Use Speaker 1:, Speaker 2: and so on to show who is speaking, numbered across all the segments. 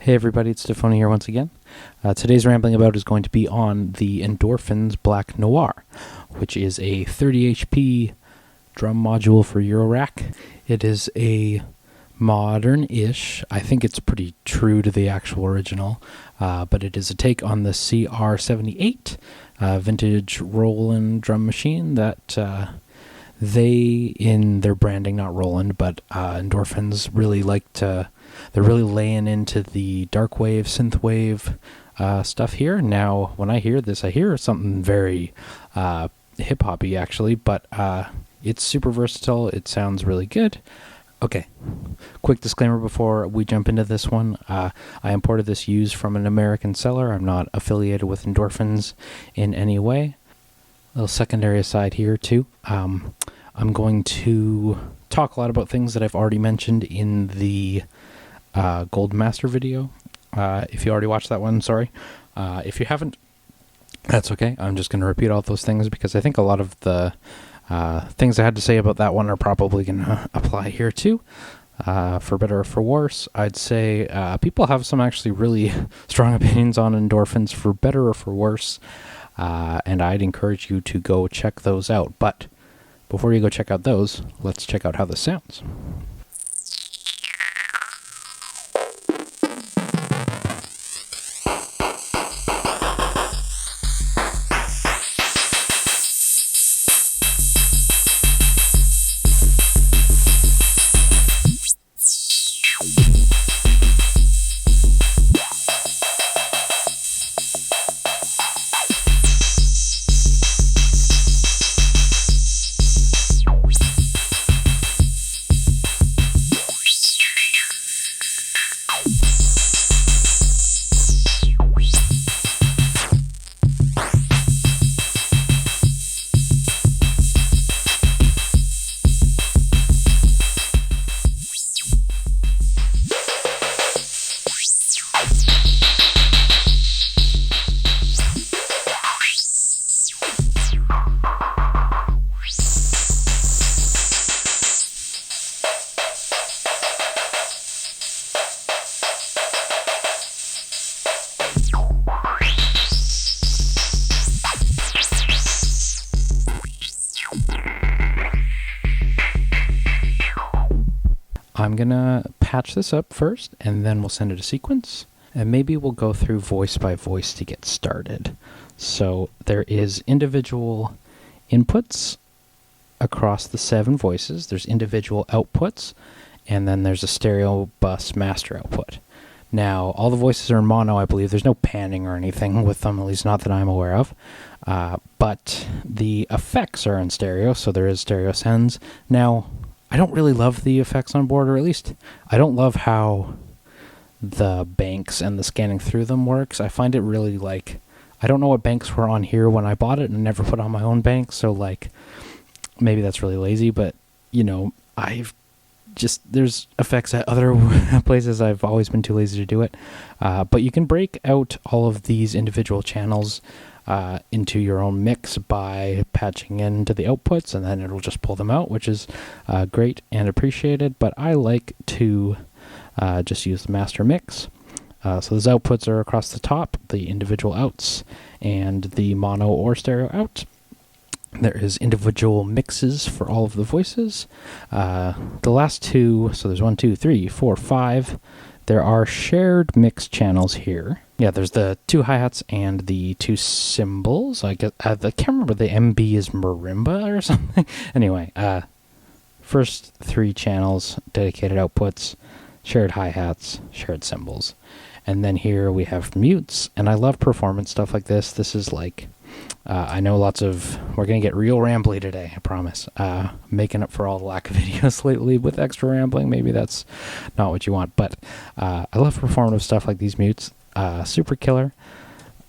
Speaker 1: Hey everybody, it's Tafony here once again. Today's rambling about is going to be on the Endorphin's Black Noir, which is a 30 HP drum module for Eurorack. It is a modern-ish, I think it's pretty true to the actual original, but it is a take on the CR78 vintage Roland drum machine that they, in their branding, not Roland, but Endorphins really like to... They're really laying into the dark wave, synth wave stuff here. Now, when I hear this, I hear something very hip-hoppy, actually, but it's super versatile. It sounds really good. Okay, quick disclaimer before we jump into this one. I imported this used from an American seller. I'm not affiliated with Endorphins in any way. A little secondary aside here, too. I'm going to talk a lot about things that I've already mentioned in the Gold Master video. If you already watched that one, sorry. If you haven't, that's okay. I'm just going to repeat all those things because I think a lot of the things I had to say about that one are probably going to apply here too. For better or for worse, I'd say people have some actually really strong opinions on Endorphins for better or for worse, and I'd encourage you to go check those out. But before you go check out those, let's check out how this sounds. I'm gonna patch this up first, and then we'll send it a sequence, and maybe we'll go through voice by voice to get started. So there is individual inputs across the 7 voices, there's individual outputs, and then there's a stereo bus master output. Now, all the voices are in mono, I believe. There's no panning or anything with them, at least not that I'm aware of. But the effects are in stereo, so there is stereo sends. Now, I don't really love the effects on board, or at least I don't love how the banks and the scanning through them works. I find it really like, I don't know what banks were on here when I bought it and never put on my own bank, so like maybe that's really lazy, but you know, there's effects at other places I've always been too lazy to do it. But you can break out all of these individual channels into your own mix by patching into the outputs, and then it'll just pull them out, which is great and appreciated, but I like to just use the master mix. So those outputs are across the top, the individual outs, and the mono or stereo out. There is individual mixes for all of the voices. The last two, so there's 1, 2, 3, 4, 5. There are shared mix channels here. Yeah, there's the 2 hi-hats and the 2 cymbals. I can't remember, the MB is marimba or something. Anyway, first 3 channels, dedicated outputs, shared hi-hats, shared cymbals. And then here we have mutes, and I love performance stuff like this. This is like, I know we're going to get real rambly today, I promise. Making up for all the lack of videos lately with extra rambling. Maybe that's not what you want, but I love performative stuff like these mutes. Super killer.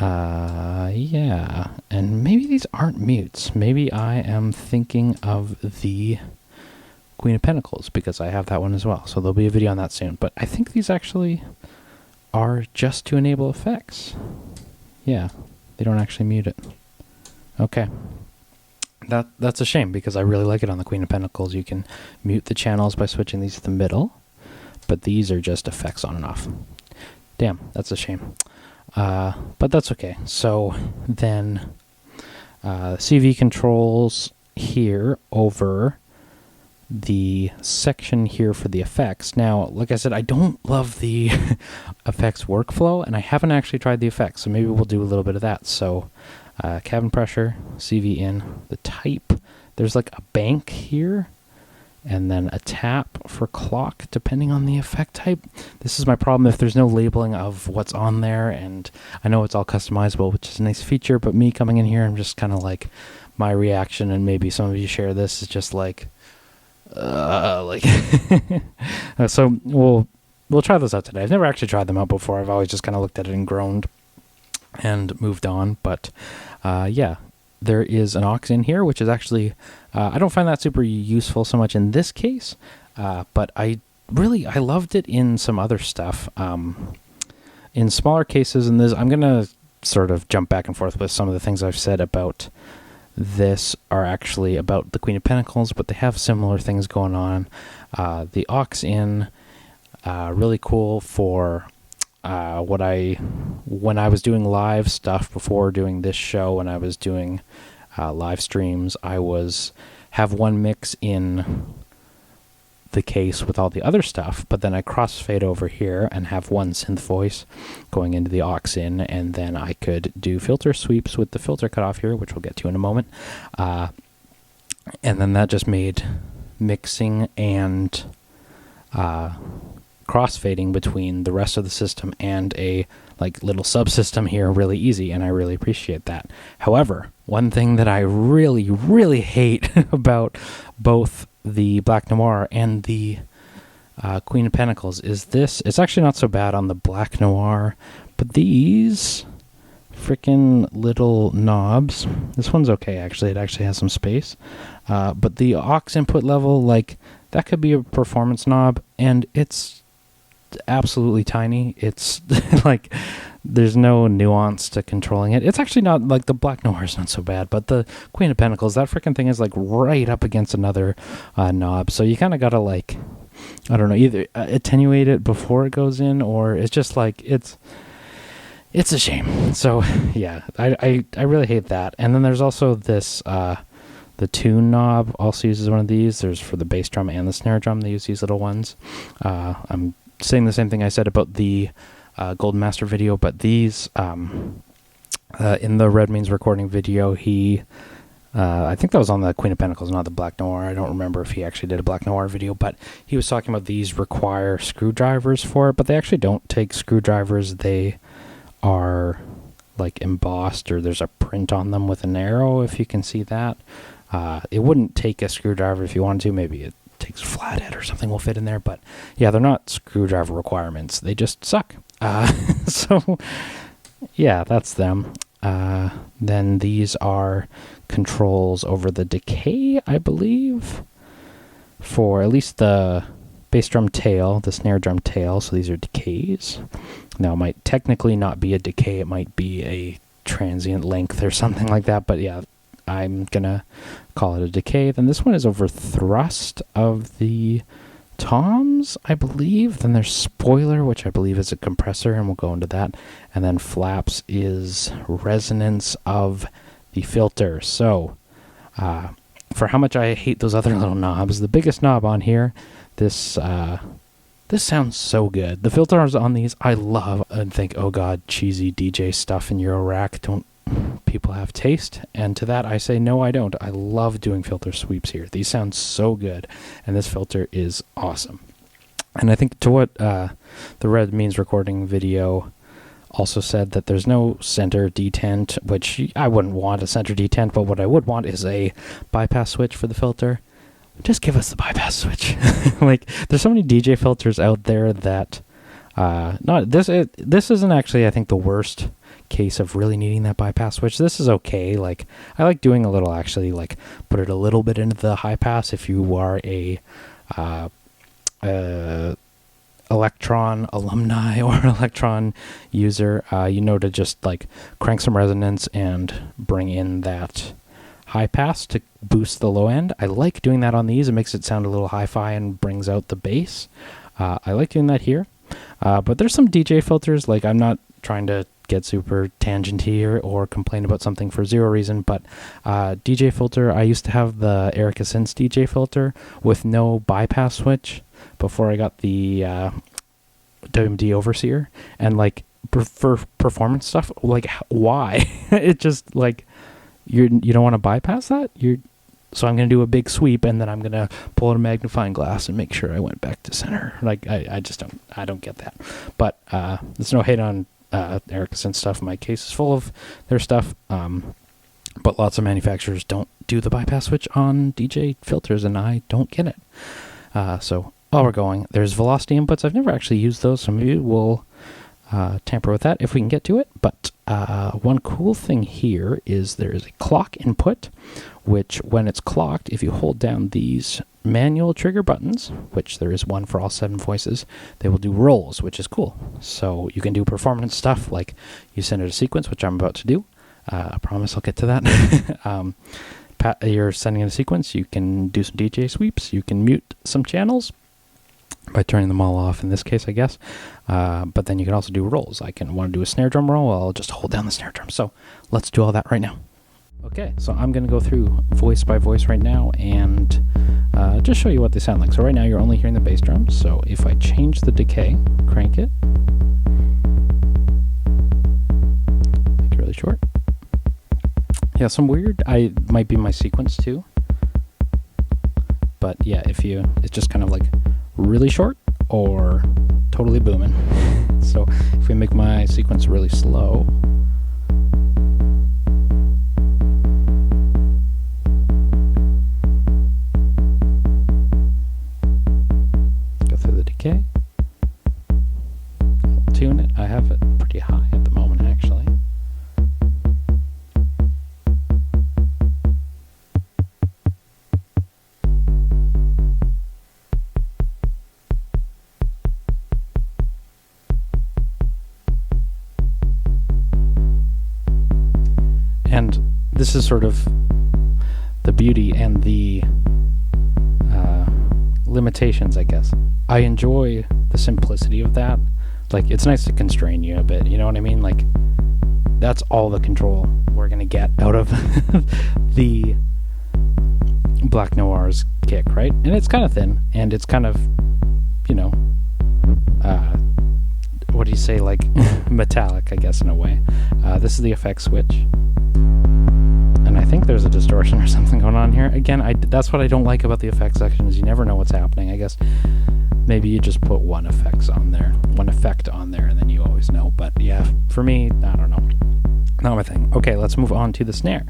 Speaker 1: Yeah, and maybe these aren't mutes. Maybe I am thinking of the Queen of Pentacles, because I have that one as well. So there'll be a video on that soon. But I think these actually are just to enable effects. Yeah, they don't actually mute it. Okay. That's a shame, because I really like it on the Queen of Pentacles. You can mute the channels by switching these to the middle, but these are just effects on and off. Damn, that's a shame. But that's okay. So then CV controls here over the section here for the effects. Now, like I said, I don't love the effects workflow, and I haven't actually tried the effects, so maybe we'll do a little bit of that. So cabin pressure, CV in, the type. There's like a bank here, and then a tap for clock, depending on the effect type. This is my problem if there's no labeling of what's on there, and I know it's all customizable, which is a nice feature, but me coming in here, I'm just kind of like, my reaction, and maybe some of you share this, is just like, so we'll try those out today. I've never actually tried them out before. I've always just kind of looked at it and groaned and moved on, but yeah. There is an aux in here, which is actually, I don't find that super useful so much in this case, but I loved it in some other stuff. In smaller cases, and this, I'm going to sort of jump back and forth with some of the things I've said about this are actually about the Queen of Pentacles, but they have similar things going on. The aux in, really cool for when I was doing live stuff before doing this show, when I was doing live streams, I have one mix in the case with all the other stuff, but then I crossfade over here and have one synth voice going into the aux in, and then I could do filter sweeps with the filter cutoff here, which we'll get to in a moment. And then that just made mixing and crossfading between the rest of the system and a like little subsystem here really easy, and I really appreciate that. However, one thing that I really, really hate about both the Black Noir and the Queen of Pentacles is this. It's actually not so bad on the Black Noir, but these freaking little knobs. This one's okay, actually. It actually has some space. But the aux input level, like, that could be a performance knob, and it's absolutely tiny. It's like there's no nuance to controlling it. It's actually not like the Black Noir is not so bad, but the Queen of Pentacles, that freaking thing is like right up against another knob. So you kind of gotta, like, I don't know, either attenuate it before it goes in, or it's just like it's a shame. So yeah, I really hate that. And then there's also this the tune knob also uses one of these. There's for the bass drum and the snare drum, they use these little ones. I'm saying the same thing I said about the Golden Master video, but these in the Red Means recording video, I think that was on the Queen of Pentacles, not the Black Noir. I don't remember if he actually did a Black Noir video, but he was talking about these require screwdrivers for it, but they actually don't take screwdrivers. They are like embossed, or there's a print on them with an arrow, if you can see that. It wouldn't take a screwdriver if you wanted to. Maybe it takes a flathead or something will fit in there, but yeah, they're not screwdriver requirements. They just suck. So yeah, that's them. Then these are controls over the decay, I believe, for at least the bass drum tail, the snare drum tail. So these are decays. Now, it might technically not be a decay. It might be a transient length or something like that, but yeah, I'm gonna call it a decay. Then this one is over thrust of the toms, I believe. Then there's spoiler, which I believe is a compressor, and we'll go into that. And then flaps is resonance of the filter. So for how much I hate those other little knobs, the biggest knob on here, this sounds so good. The filters on these I love, and think, oh god, cheesy DJ stuff in Eurorack. Don't people have taste? And to that I say, no, I don't. I love doing filter sweeps here. These sound so good, and this filter is awesome. And I think to what the Red Means recording video also said, that there's no center detent, which I wouldn't want a center detent, but what I would want is a bypass switch for the filter. Just give us the bypass switch. Like, there's so many DJ filters out there that this isn't actually, I think, the worst case of really needing that bypass switch. This is okay. Like, I like doing a little, actually, like, put it a little bit into the high pass if you are a Electron alumni or Electron user, to just like crank some resonance and bring in that high pass to boost the low end. I like doing that on these. It makes it sound a little hi-fi and brings out the bass. I like doing that here. But there's some DJ filters. Like, I'm not trying to get super tangenty or complain about something for zero reason, but DJ filter, I used to have the Erica Synth DJ filter with no bypass switch before I got the WMD Overseer, and like for performance stuff, like why? It just like you don't want to bypass that. So I'm going to do a big sweep, and then I'm going to pull out a magnifying glass and make sure I went back to center. Like, I just don't get that. But there's no hate on Erica Synth stuff. My case is full of their stuff. But lots of manufacturers don't do the bypass switch on DJ filters, and I don't get it. So while we're going, there's velocity inputs. I've never actually used those, so maybe we'll tamper with that if we can get to it. But one cool thing here is there is a clock input, which when it's clocked, if you hold down these manual trigger buttons, which there is one for all 7 voices, they will do rolls, which is cool. So you can do performance stuff like you send it a sequence, which I'm about to do. I promise I'll get to that. You're sending in a sequence. You can do some DJ sweeps. You can mute some channels by turning them all off in this case, I guess. But then you can also do rolls. I can want to do a snare drum roll. I'll just hold down the snare drum. So let's do all that right now. Okay, so I'm going to go through voice by voice right now and just show you what they sound like. So right now you're only hearing the bass drums. So if I change the decay, crank it, make it really short. Yeah, some weird, might be my sequence too. But yeah, it's just kind of like really short or totally booming. So if we make my sequence really slow, go through the decay, tune it. I have it pretty high at the moment, actually. And this is sort of the beauty and the limitations, I guess. I enjoy the simplicity of that. Like, it's nice to constrain you a bit, you know what I mean? Like, that's all the control we're going to get out of the Black Noir's kick, right? And it's kind of thin, and it's kind of, you know, what do you say, like, metallic, I guess, in a way. This is the effect switch. And I think there's a distortion or something going on here. Again, that's what I don't like about the effects section, is you never know what's happening. I guess maybe you just put one effect on there, and then you always know. But yeah, for me, I don't know. Not my thing. Okay, let's move on to the snare.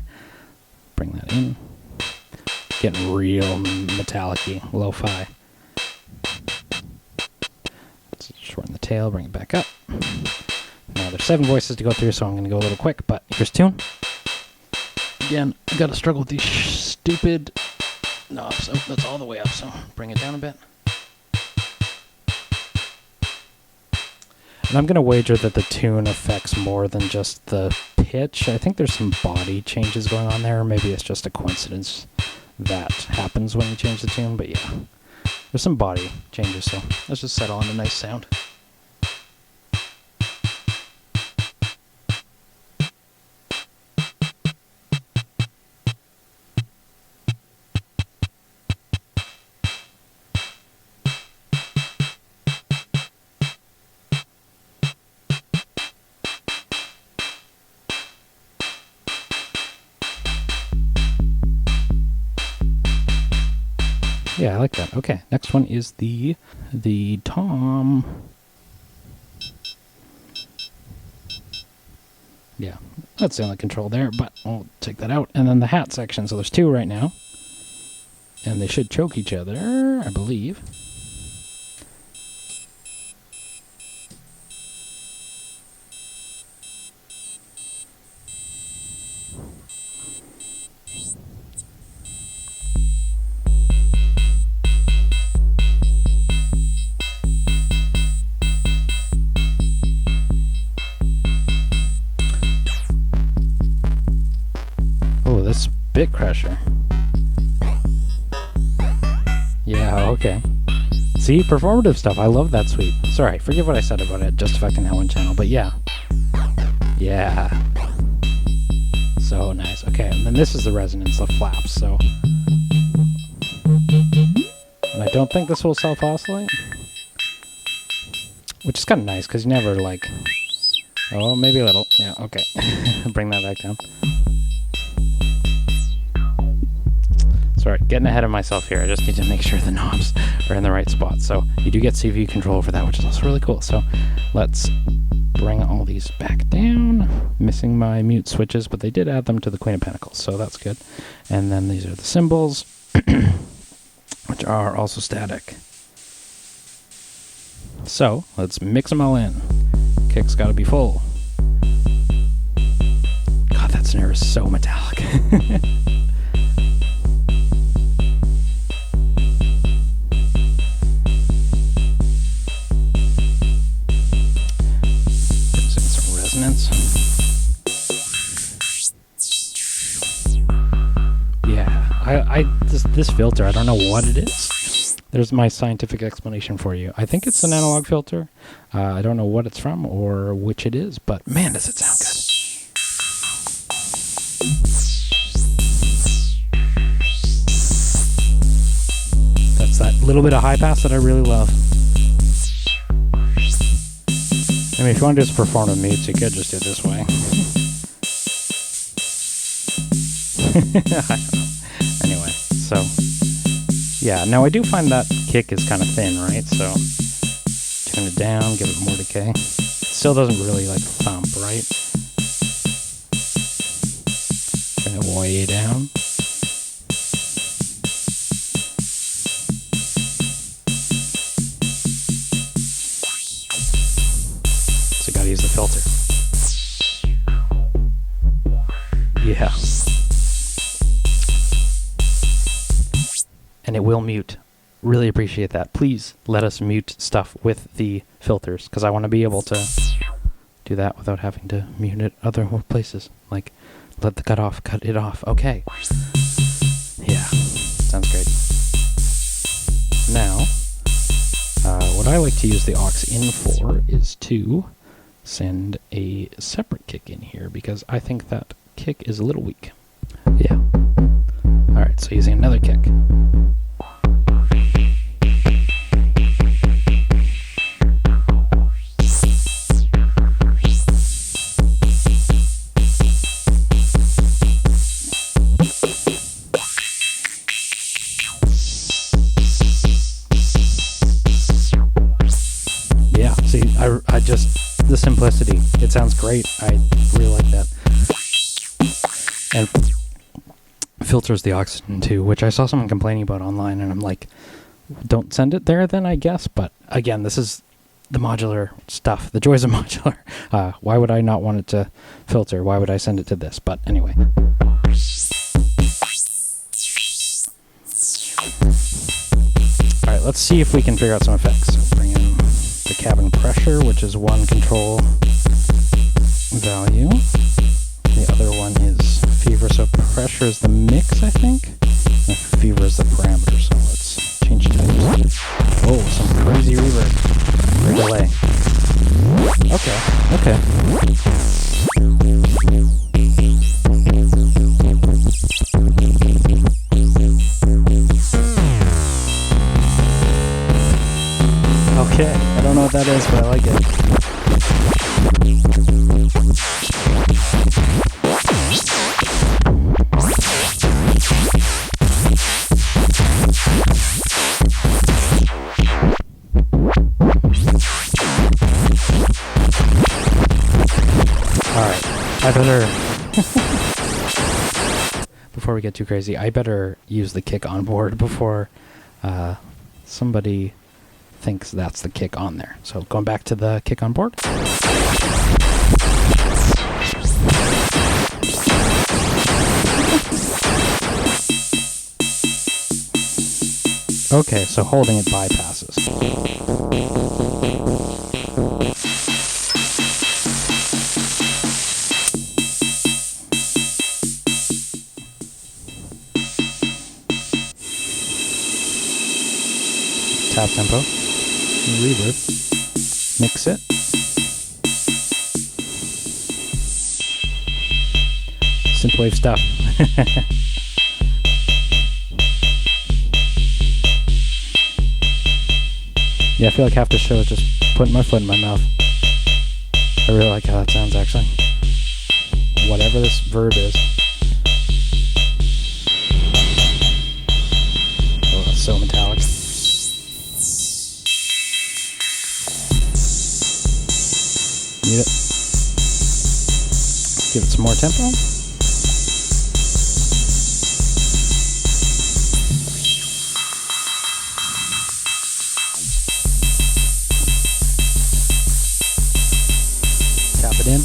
Speaker 1: Bring that in. Getting real metallic-y, lo-fi. Let's shorten the tail, bring it back up. Now there's 7 voices to go through, so I'm going to go a little quick, but here's tune. Again, I gotta struggle with these stupid knobs. Oh, that's all the way up, so bring it down a bit. And I'm gonna wager that the tune affects more than just the pitch. I think there's some body changes going on there, or maybe it's just a coincidence that happens when you change the tune, but yeah. There's some body changes, so let's just settle on a nice sound. Yeah, I like that. Okay, next one is the tom. Yeah, that's the only control there, but we'll take that out. And then the hat section. So there's 2 right now. And they should choke each other, I believe. Bit crusher. Yeah, okay. See, performative stuff. I love that suite. Sorry, forget what I said about it. Just affecting that one channel, but yeah. Yeah. So nice. Okay, and then this is the resonance, the flaps, so. And I don't think this will self-oscillate. Which is kind of nice, because you never, like... Oh, maybe a little. Yeah, okay. Bring that back down. Sorry, getting ahead of myself here. I just need to make sure the knobs are in the right spot. So you do get CPU control for that, which is also really cool. So let's bring all these back down. Missing my mute switches, but they did add them to the Queen of Pentacles, so that's good. And then these are the cymbals, which are also static. So let's mix them all in. Kick's got to be full. God, that snare is so metallic. Yeah, this filter, I don't know what it is. There's my scientific explanation for you. I think it's an analog filter. I don't know what it's from or which it is, but man, does it sound good. That's that little bit of high pass that I really love. I mean, if you want to just perform a mute, you could just do it this way. I don't know. Anyway, so yeah, now I do find that kick is kind of thin, right? So turn it down, give it more decay. It still doesn't really like thump, right? Turn it way down. So gotta use the filter. Yeah. And it will mute. Really appreciate that. Please let us mute stuff with the filters, because I want to be able to do that without having to mute it other places. Like, let the cut it off. Okay. Yeah, sounds great. Now, what I like to use the aux in for is to send a separate kick in here, because I think that kick is a little weak. Yeah. Alright, so using another kick. Yeah, see, I just, the simplicity, it sounds great. I really like that. And filters the oxygen too, which I saw someone complaining about online, and I'm like, don't send it there then, I guess. But again, this is the modular stuff, the joys of modular. Why would I not want it to filter? Why would I send it to this? But anyway. Alright, let's see if we can figure out some effects. So bring in the cabin pressure, which is one control value. The other one is fever, so pressure is the mix, I think. And fever is the parameter, so let's change types. Oh, some crazy reverb. Or delay. Okay, okay. Okay, I don't know what that is, but I like it. Alright, I better... before we get too crazy, I better use the kick on board before somebody thinks that's the kick on there. So going back to the kick on board. Okay, so holding it bypasses. Just half tempo. Reverb. Mix it. Synthwave stuff. Yeah, I feel like half the show is just putting my foot in my mouth. I really like how that sounds, actually. Whatever this verb is. Oh, that's so metallic. Mute it. Give it some more tempo. Tap it in.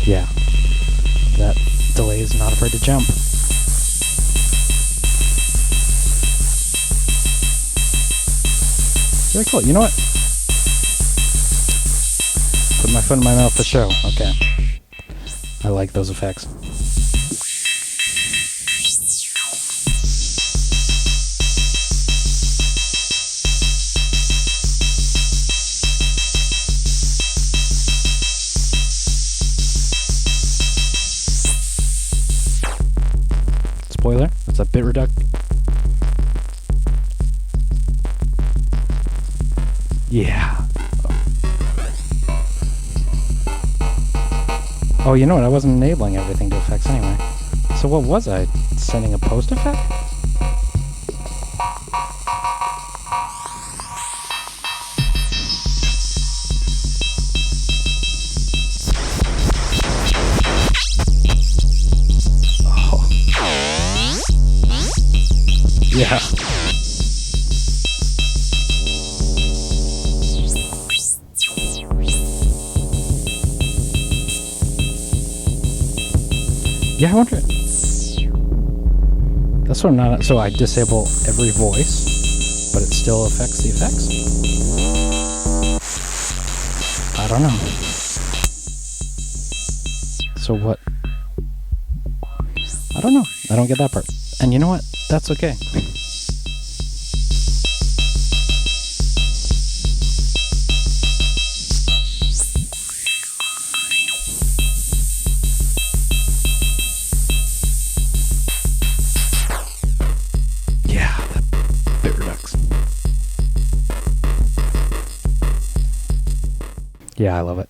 Speaker 1: Yeah, that delay is not afraid to jump. Very cool. You know what? Put my foot in my mouth for show. Okay. I like those effects. Spoiler, that's a bit reduct. Yeah. Oh, you know what? I wasn't enabling everything to effects anyway. So what was I? Sending a post effect? Oh. Yeah. Yeah, I wonder. That's what I'm not. So I disable every voice, but it still affects the effects? I don't know. So what? I don't know. I don't get that part. And you know what? That's okay. Yeah, I love it.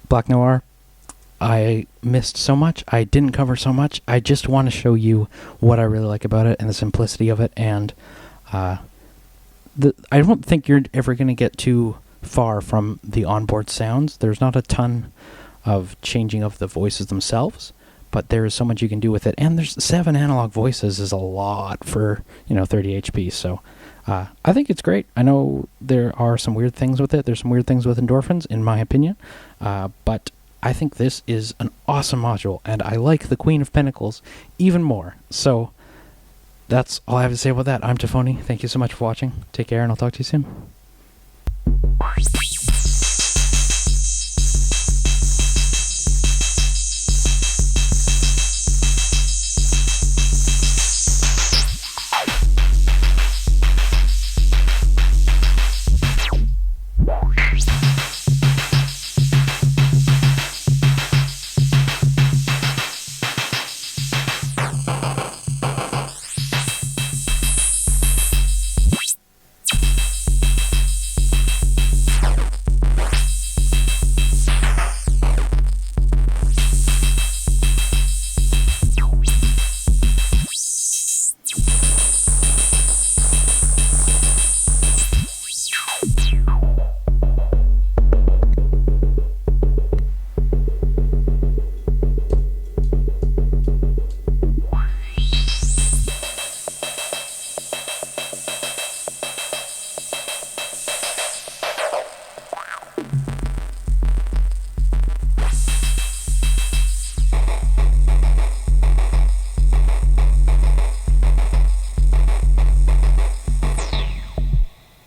Speaker 1: Black Noir, I missed so much. I didn't cover so much. I just want to show you what I really like about it and the simplicity of it. And I don't think you're ever going to get too far from the onboard sounds. There's not a ton of changing of the voices themselves, but there is so much you can do with it. And there's 7 analog voices is a lot for 30 HP. So I think it's great. I know there are some weird things with it. There's some weird things with endorphins, in my opinion. But I think this is an awesome module, and I like the Queen of Pentacles even more. So that's all I have to say about that. I'm Tafony. Thank you so much for watching. Take care, and I'll talk to you soon.